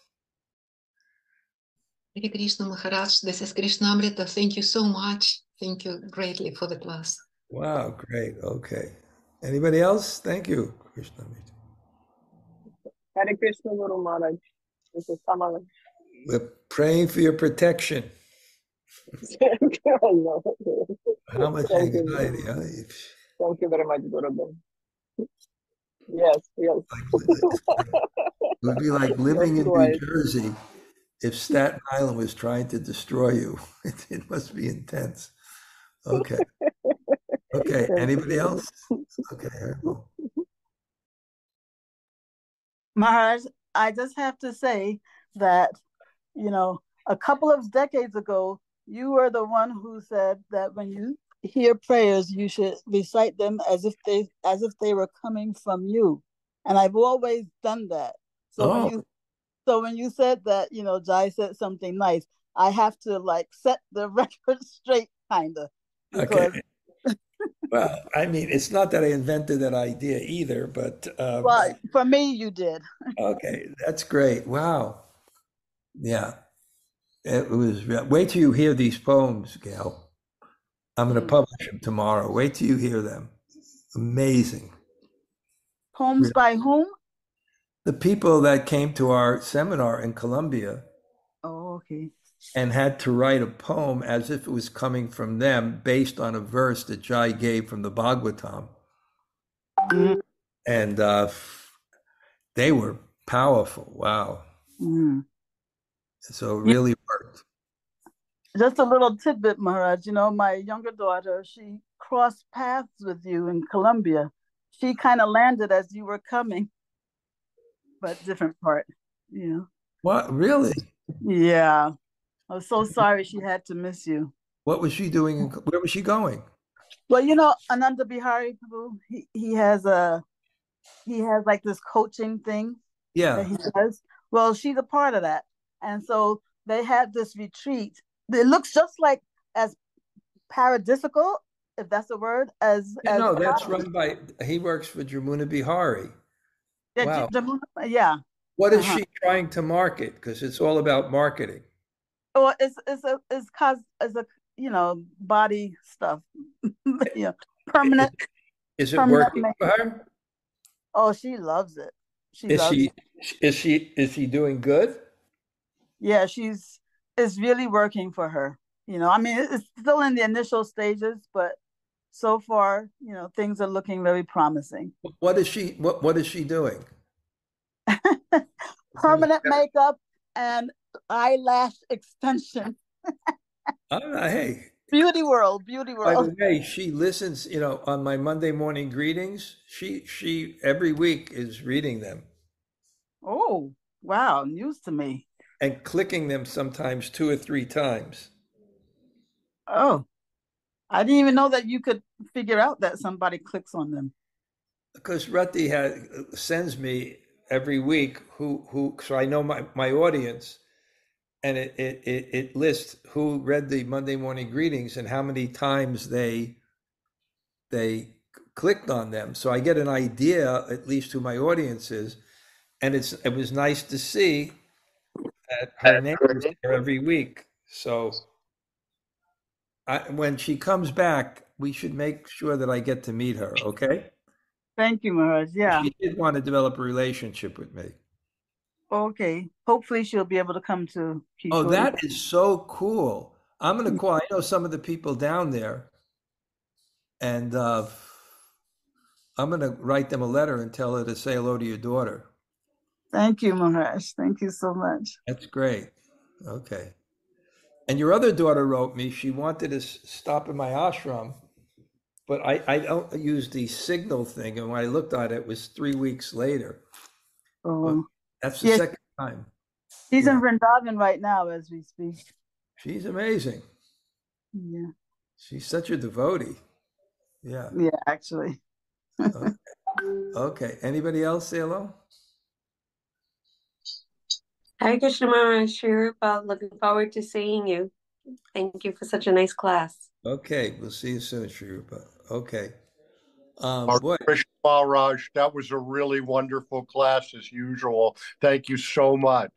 Hare Krishna Maharaj, this is Krishna-katha. Thank you so much. Thank you greatly for the class. Wow, great. Okay. Anybody else? Thank you, Krishna. Hare Krishna Guru Maharaj. This is Sanga. We're praying for your protection. How much anxiety, huh? Thank you very much, Guru. Yes. It would be like living in New Jersey if Staten Island was trying to destroy you. It must be intense. Okay. Okay. Anybody else? Okay. Maharaj, I just have to say that, a couple of decades ago, you were the one who said that when you hear prayers, you should recite them as if they were coming from you. And I've always done that. So when you said that, Jai said something nice, I have to set the record straight, kind of. Okay. Well, I mean, it's not that I invented that idea either, but well, for me, you did. Okay, that's great. Wow. Yeah. It was. Wait till you hear these poems, Gail. I'm going to publish them tomorrow. Wait till you hear them. Amazing. Poems by whom? The people that came to our seminar in Columbia. Oh, okay. And had to write a poem as if it was coming from them based on a verse that Jai gave from the Bhagavatam. Mm. And they were powerful. Wow. Mm. So it really worked. Just a little tidbit, Maharaj. My younger daughter, she crossed paths with you in Colombia. She kind of landed as you were coming, but different part. What, really? Yeah. I was so sorry she had to miss you. What was she doing? Where was she going? Well, Ananda Bihari Prabhu, he has like this coaching thing that he does. Well, she's a part of that. And so they had this retreat. It looks just like as paradisical, if that's a word, as that's run by, he works for Jamuna Bihari. Wow. Yeah. What is she trying to market? Because it's all about marketing. Well, it's a body stuff. Permanent. Is it working for her? Oh, she loves it. Is she doing good? Yeah, it's really working for her. It's still in the initial stages, but so far, things are looking very promising. What is she doing? Permanent makeup and eyelash extension. Hey. Beauty world. By the way, she listens, on my Monday morning greetings. She every week is reading them. Oh, wow. News to me. And clicking them sometimes 2 or 3 times. Oh, I didn't even know that you could figure out that somebody clicks on them. Because Rati sends me every week so I know my audience, and it lists who read the Monday morning greetings and how many times they clicked on them. So I get an idea, at least who my audience is, and it was nice to see that her name is there every week. So when she comes back, we should make sure that I get to meet her, okay? Thank you, Maharaj. Yeah. She did want to develop a relationship with me. Okay. Hopefully she'll be able to come to Kishore. Oh, that is so cool. I'm going to call, I know some of the people down there, and I'm going to write them a letter and tell her to say hello to your daughter. Thank you, Maharaj. Thank you so much. That's great. Okay. And your other daughter wrote me, she wanted to stop in my ashram, but I don't use the signal thing. And when I looked at it, it was 3 weeks later. Oh, well, that's the second time. She's in Vrindavan right now as we speak. She's amazing. Yeah. She's such a devotee. Yeah. Yeah, actually. Okay. Anybody else say hello? Hare Krishna Maharaj, Sri Rupa. Looking forward to seeing you. Thank you for such a nice class. Okay, we'll see you soon, Sri Rupa. Okay. Krishna Maharaj, that was a really wonderful class as usual. Thank you so much.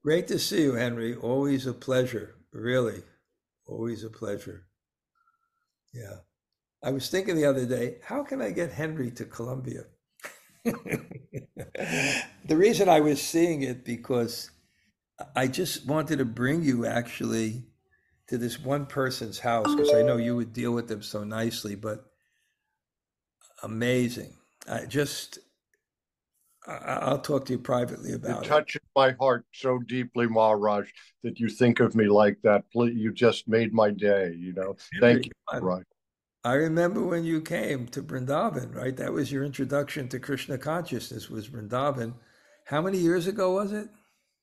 Great to see you, Henry. Always a pleasure. Really. Always a pleasure. Yeah. I was thinking the other day, how can I get Henry to Colombia? The reason I was seeing it because I just wanted to bring you actually to this one person's house because I know you would deal with them so nicely, but amazing. I'll talk to you privately about it. It touches my heart so deeply, Maharaj, that you think of me like that. You just made my day, Thank you, Maharaj. I remember when you came to Vrindavan, right? That was your introduction to Krishna consciousness, was Vrindavan. How many years ago was it?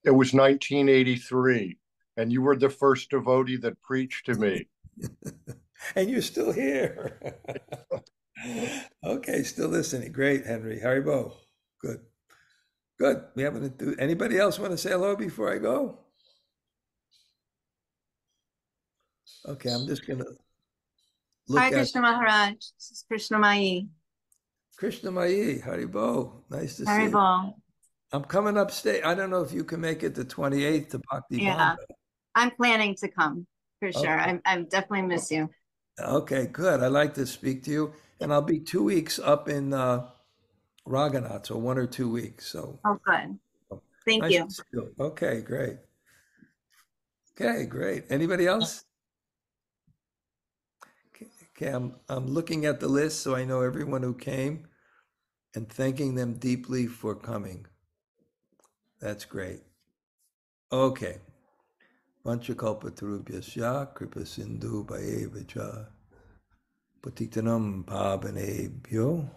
It was 1983, and you were the first devotee that preached to me. And you're still here. Okay, still listening. Great, Henry. Haribo. Good. Good. We haven't. Anybody else want to say hello before I go? Okay, I'm just going to look Hi, Krishna Maharaj. This is Krishna Mai. Krishna Mai, Haribo. Nice to see you. Haribo. I'm coming upstate. I don't know if you can make it the 28th to Bhakti Yeah, Bombay. I'm planning to come for sure. Okay. I'm definitely miss you. Okay, good. I'd like to speak to you. And I'll be 2 weeks up in Raghunath, so 1 or 2 weeks. So. Oh, good. Thank nice you. to see you. Okay, great. Okay, great. Anybody else? Okay, I'm looking at the list so I know everyone who came and thanking them deeply for coming. That's great. Okay. Vanchakalpatarubhyasya kripa sindhu bhayevacha patitanam pavanebhyo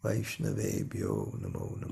vaishnavebhyo namo namo.